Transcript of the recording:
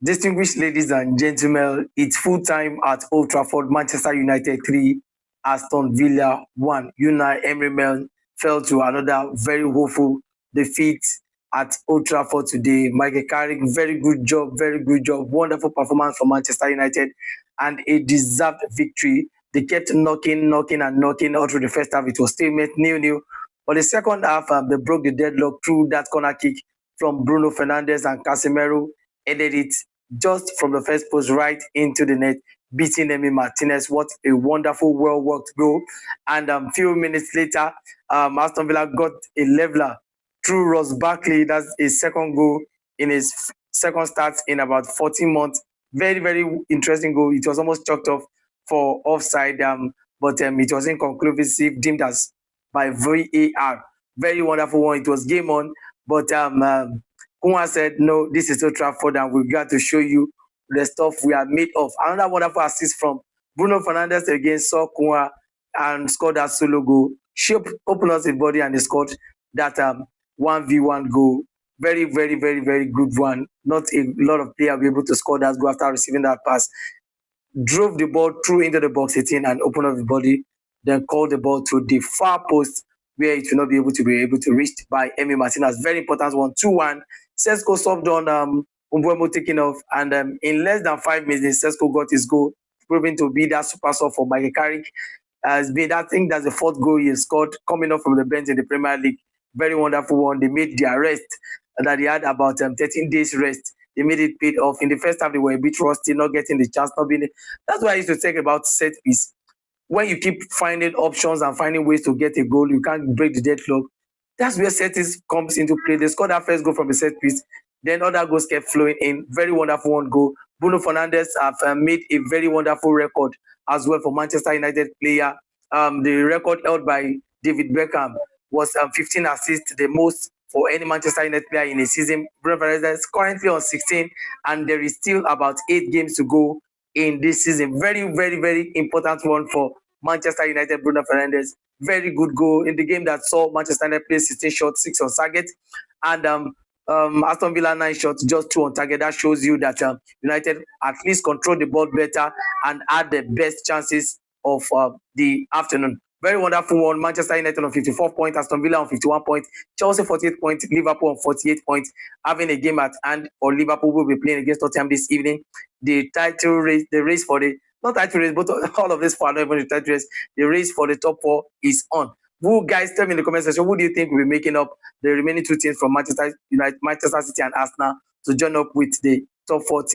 Distinguished ladies and gentlemen, it's full time at Old Trafford. Manchester United 3, Aston Villa 1. Unai Emery fell to another very woeful defeat at Old Trafford today. Michael Carrick, very good job, wonderful performance for Manchester United and a deserved victory. They kept knocking all through the first half. It was stalemate, nil-nil. But the second half, they broke the deadlock through that corner kick from Bruno Fernandes, and Casemiro headed it just from the first post right into the net, beating Emi Martinez. What a wonderful, well worked goal. And few minutes later, Aston Villa got a leveler through Ross Barkley. That's a second goal in his second start in about 14 months. Very interesting goal. It was almost chalked off for offside, but it was inconclusive, deemed as by VAR. Very wonderful one. It was game on, but Kuma said, no, this is Old Trafford and we got to show you the stuff we are made of. Another wonderful assist from Bruno Fernandes against saw Kuma and scored that solo goal. She opened us the body and they scored that 1v1 goal. Very good one. Not a lot of players were able to score that goal after receiving that pass. Drove the ball through into the box 18 and opened up the body, then called the ball to the far post where it will not be able to reach by Emi Martinez. Very important one. 2-1. Sesko subbed on Umbuemo taking off, and in less than 5 minutes, Sesko got his goal, proving to be that super sub for Michael Carrick. I think that's the fourth goal he scored coming off from the bench in the Premier League. Very wonderful one. They made their rest that they had about 13 days rest. They made it paid off. In the first half, they were a bit rusty, not getting the chance, not being. That's why I used to talk about set piece. When you keep finding options and finding ways to get a goal, you can't break the deadlock. That's where set piece comes into play. They scored that first goal from the set piece. Then other goals kept flowing in. Very wonderful one goal. Bruno Fernandes have made a very wonderful record as well for Manchester United player. The record held by David Beckham was 15 assists, the most for any Manchester United player in a season. Bruno Fernandes is currently on 16, and there is still about 8 games to go in this season. Very important one for Manchester United. Bruno Fernandes, very good goal in the game that saw Manchester United play 16 shots, 6 on target, and Aston Villa 9 shots, just 2 on target. That shows you that United at least control the ball better and had the best chances of the afternoon. Very wonderful one. Manchester United on 54 points, Aston Villa on 51 points, Chelsea 48 points, Liverpool on 48 points, having a game at hand, or Liverpool will be playing against Tottenham this evening. The title race, the race for the, not title race, but all of this for not even the title race, the race for the top 4 is on. Who, guys, tell me in the comment section, who do you think will be making up the remaining 2 teams from Manchester United, Manchester City and Arsenal to join up with the top 4 teams?